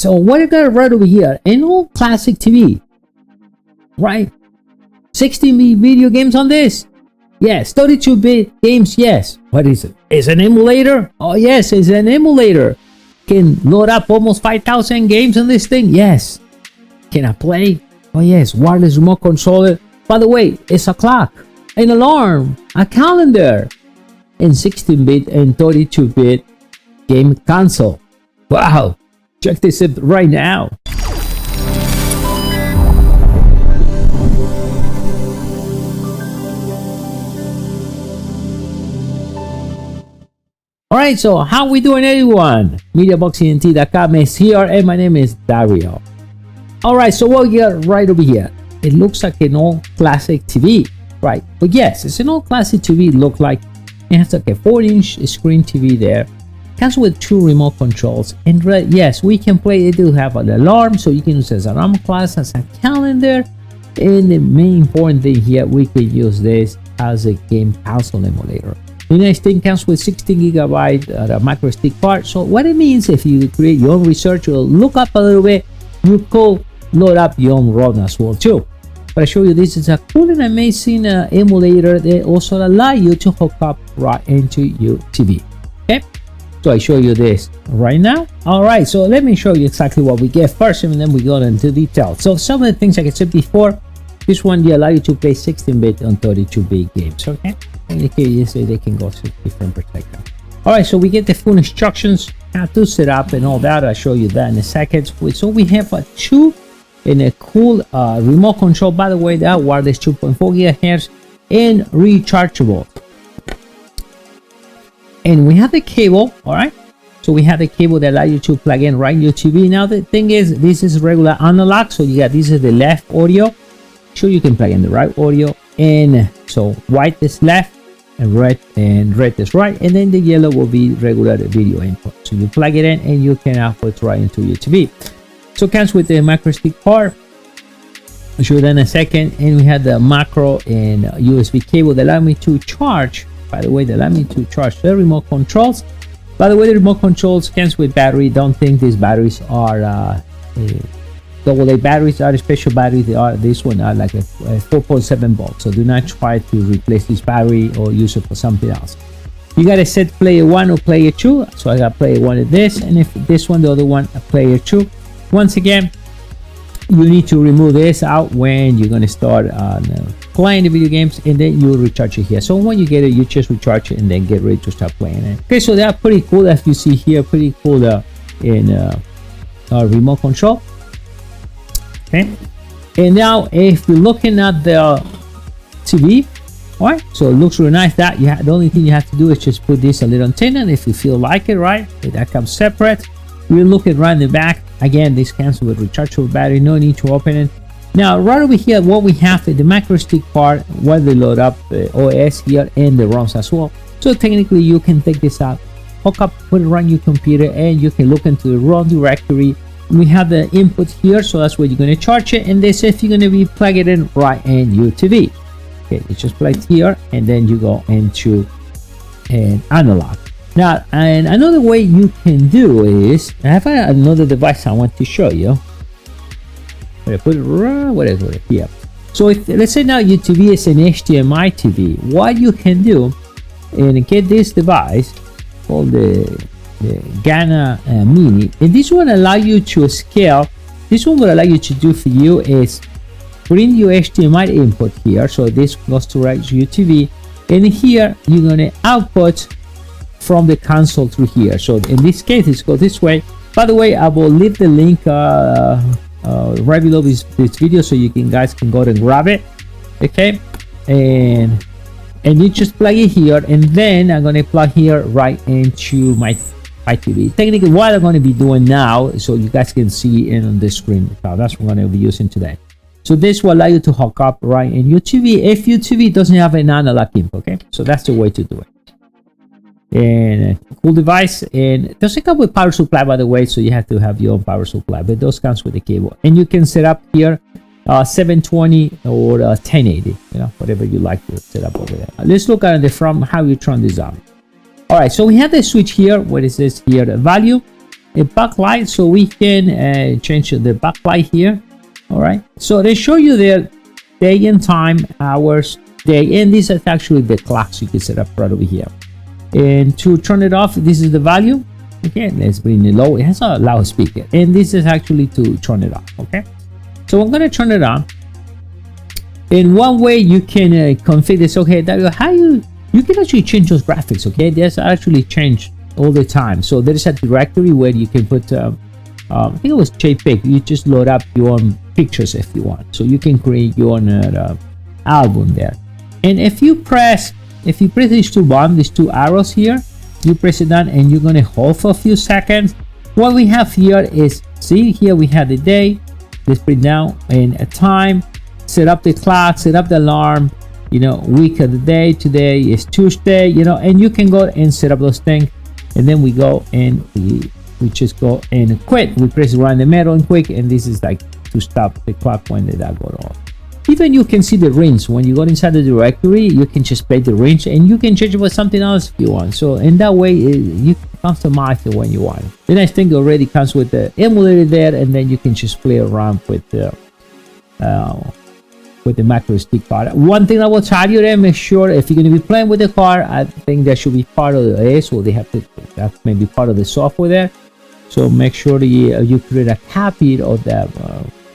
So what I got right over here, an old classic TV, right? 16-bit video games on this. Yes. 32-bit games. Yes. What is it? Is an emulator? Oh yes, it's an emulator. Can load up almost 5,000 games on this thing. Yes. Can I play? Oh yes, wireless remote controller. By the way, it's a clock, an alarm, a calendar, and 16-bit and 32-bit game console. Wow. Check this out right now. Alright, so how we doing everyone? MediaboxenT.com is here and my name is Dario. Alright, so what we got right over here? It looks like an old classic TV, right? But yes, it's an old classic TV. Look like it has like a 4-inch screen TV there. Comes with 2 remote controls, and yes, we can play. It do have an alarm, so you can use as an alarm clock, as a calendar, and the main important thing here, we could use this as a game console emulator. The next thing comes with 16GB micro stick card. So what it means, if you create your own research or look up a little bit, you could load up your own ROM as well too. But I show you, this is a cool and amazing emulator that also allow you to hook up right into your TV. Okay, so I show you this right now. All right, so let me show you exactly what we get first, and then we go into detail. So some of the things like I said before, this one they allow you to play 16-bit and 32-bit games. Okay, and here you say they can go to different perspectives. All right, so we get the full instructions how to set up and all that. I'll show you that in a second. So we have a 2 and a cool remote control. By the way, that wireless 2.4 gigahertz and rechargeable. And we have the cable. All right, so we have the cable that allow you to plug in right in your TV. Now the thing is, this is regular analog, so you got, this is the left audio. Sure, you can plug in the right audio, and so white is left and red is right, and then the yellow will be regular video input. So you plug it in and you can output right into your TV. So it comes with the micro stick card. I'll show you that in a second. And we have the macro and USB cable that allow me to charge. By the way, that allow me to charge the remote controls. By the way, the remote controls comes with battery. Don't think these batteries are AA batteries. Are special batteries. They are, this one are like a 4.7 volt. So do not try to replace this battery or use it for something else. You got to set player 1 or player 2. So I got player 1 of this, and if this one, the other one, a player 2. Once again, you need to remove this out when you're going to start playing the video games, and then you recharge it here. So when you get it, you just recharge it and then get ready to start playing it. Okay, so they're pretty cool, as you see here, pretty cool in remote control. Okay, and now if you're looking at the TV, all right, so it looks really nice. That you have, the only thing you have to do is just put this a little antenna, and if you feel like it, right, that comes separate. We're looking right in the back. Again, this comes with rechargeable battery, no need to open it. Now right over here, what we have is the micro stick part where they load up the OS here and the ROMs as well. So technically you can take this out, hook up, put it right on your computer, and you can look into the ROM directory. We have the input here, so that's where you're going to charge it, and this if you're going to be plugging it in right in your TV. Okay, it's just plugged here, and then you go into an analog. Now, and another way you can do is, I have another device I want to show you. I put it right, what is it here? So if, let's say now your TV is an HDMI TV, what you can do and get this device called the Ghana Mini, and this one allow you to scale. This one will allow you to do for you is bring your HDMI input here, so this goes to right to your TV, and here you're going to output from the console through here. So in this case, it's go this way. By the way, I will leave the link right below this video, so you guys can go and grab it. Okay, and you just plug it here, and then I'm going to plug here right into my TV. Technically, what I'm going to be doing now, so you guys can see it on the screen. So that's what I'm going to be using today. So this will allow you to hook up right in your TV if your TV doesn't have an analog input. Okay, so that's the way to do it. And a cool device, and it doesn't come with power supply, by the way, so you have to have your own power supply, but those comes with the cable. And you can set up here 720 or 1080, you know, whatever you like to set up over there. Let's look at the from how you turn this on. All right, so we have the switch here. What is this here? The value. a backlight, so we can change the backlight here. All right, so they show you their day and time, hours, day, and this is actually the clocks you can set up right over here. And to turn it off, this is the value. Okay, let's bring it low. It has a loudspeaker, and this is actually to turn it off. Okay, so I'm gonna turn it on. In one way you can configure this. Okay, that how you can actually change those graphics. Okay, there's actually change all the time. So there is a directory where you can put I think it was JPEG. You just load up your own pictures if you want, so you can create your own album there. And if you press these two buttons, these two arrows here, you press it down and you're going to hold for a few seconds. What we have here is, see here we have the day. Let's bring down and a time, set up the clock, set up the alarm, you know, week of the day. Today is Tuesday, you know, and you can go and set up those things. And then we go and we just go and quit. We press right in the middle and quick, and this is like to stop the clock when that goes off. Even you can see the range when you go inside the directory. You can just play the range, and you can change it with something else if you want. So in that way, you can customize it when you want. The nice thing already comes with the emulator there, and then you can just play around with the macro SD card. One thing I will tell you there, make sure if you're going to be playing with the card, I think that should be part of the so they have to, that may be part of the software there. So make sure that you create a copy of the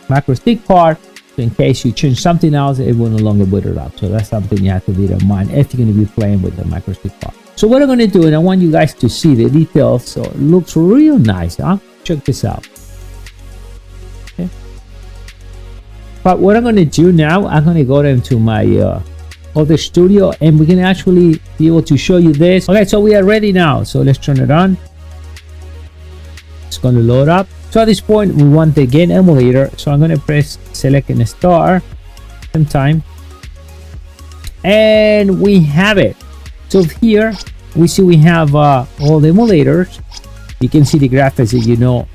macro SD card. So in case you change something else, it will no longer boot it up. So that's something you have to be in mind if you're going to be playing with the macro SD card. So what I'm going to do, and I want you guys to see the details. So it looks real nice, huh? Check this out. Okay. But what I'm going to do now, I'm going to go into my other studio, and we're going to actually be able to show you this. Okay, so we are ready now. So let's turn it on. It's going to load up. So at this point, we want the game emulator. So I'm going to press select and start same time, and we have it. So here we see we have all the emulators. You can see the graphics, that you know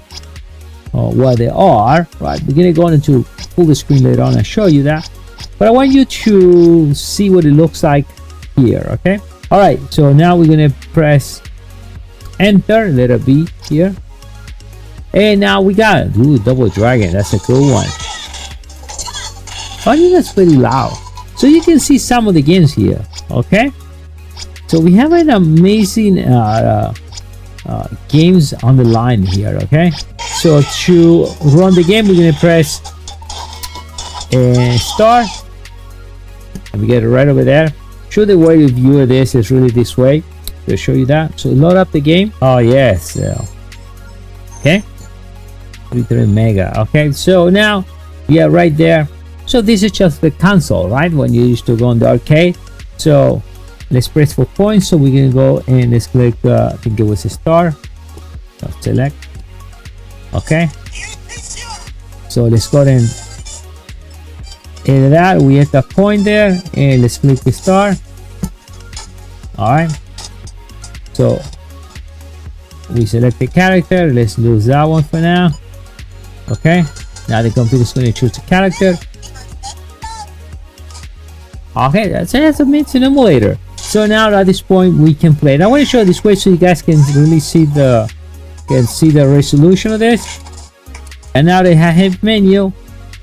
what they are, right? We're going to go into full screen later on and show you that, but I want you to see what it looks like here. Okay, all right, so now we're going to press enter, letter B here. And now we got it. Ooh, Double Dragon. That's a cool one. I think that's pretty loud. So you can see some of the games here. Okay. So we have an amazing games on the line here. Okay. So to run the game, we're gonna press start, and we get it right over there. Show the way you view this is really this way. To show you that. So load up the game. Oh yes. Okay. 33 mega. Okay, so now yeah, right there. So this is just the console, right? When you used to go on the arcade. So let's press for points. So we're gonna go and let's click I think it was a star. So select. Okay, so let's go and edit that. We hit the point there, and let's click the star. All right, so we select the character. Let's lose that one for now. Okay, now the computer is going to choose the character. Okay, that's it. That's a mixing emulator. So now at this point we can play it. I want to show this way so you guys can really see the resolution of this. And now they have menu.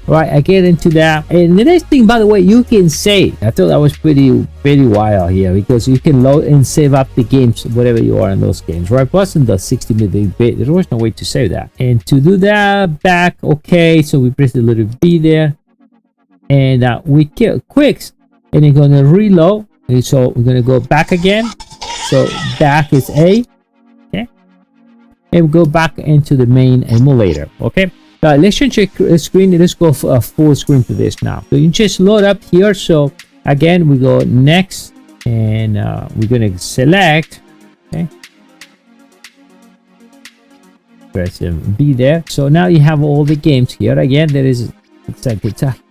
Right, I get into that. And the next thing, by the way, you can save. I thought that was pretty wild here, because you can load and save up the games, whatever you are in those games, right? Plus in the 60-bit, there was no way to save that. And to do that, back, okay, so we press the little B there, and we kill quicks, and it's gonna reload. And so we're gonna go back again. So back is A, okay, and we go back into the main emulator, okay. Let's change the screen. Let's go for a full screen for this now. So you just load up here. So again, we go next, and we're gonna select. Okay, press B there. So now you have all the games here. Again, there is it's a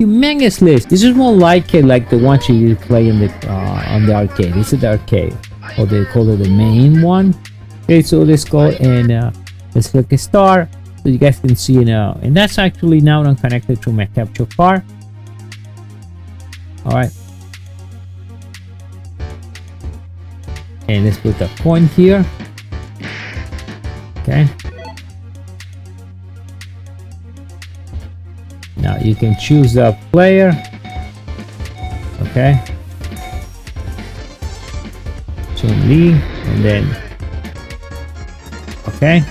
humongous list. This is more like the ones you play in the on the arcade. This is the arcade, or they call it the main one. Okay, so let's go and let's click a star. So you guys can see now, and that's actually now I'm connected to my capture card. All right, and let's put a point here. Okay, Now you can choose the player. Okay. Chun-Li, and then okay.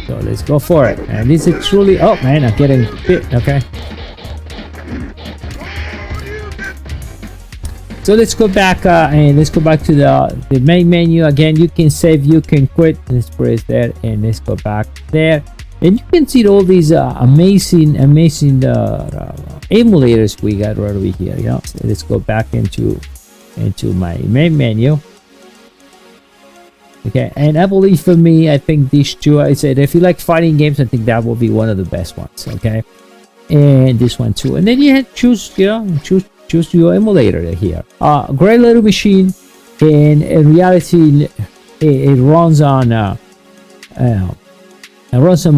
So let's go for it. And this is truly, oh man, I'm getting bit. Okay. So let's go back and let's go back to the main menu again. You can save, you can quit. Let's press there and let's go back there, and you can see all these amazing emulators we got right over here. You know, so let's go back into my main menu. Okay, and I believe for me, I think these two, I said if you like fighting games, I think that will be one of the best ones. Okay, and this one too, and then you have choose your emulator here. Great little machine, and in reality it runs on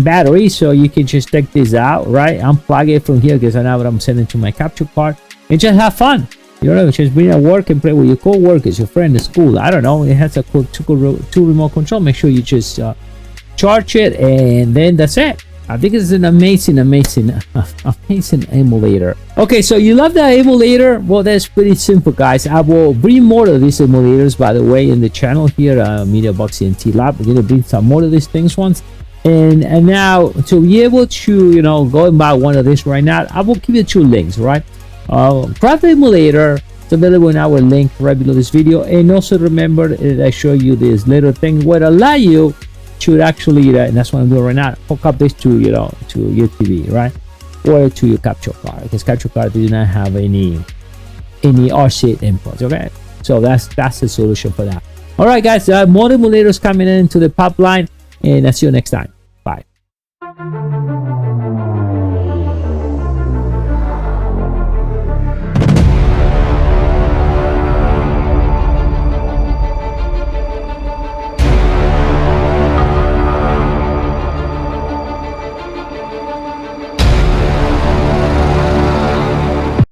battery, so you can just take this out, right, unplug it from here, because I know what I'm sending to my capture card, and just have fun. You know, just bring at work and play with your co-workers, your friend at school. I don't know, it has a two remote control. Make sure you just charge it, and then that's it. I think it's an amazing emulator. Okay, so you love that emulator? Well, that's pretty simple, guys. I will bring more of these emulators, by the way, in the channel here, mediaboxentlab. We're gonna bring some more of these things once. And now to be able to, you know, go and buy one of these right now, I will give you 2 links, right? Grab the emulator. It's available in our link right below this video. And also remember that I show you this little thing what allow you to actually, and that's what I'm doing right now, hook up this to, you know, to your TV, right, or to your capture card, because capture card do not have any RC inputs. Okay, so that's the solution for that. All right, guys, more emulators coming into the pipeline, and I'll see you next time.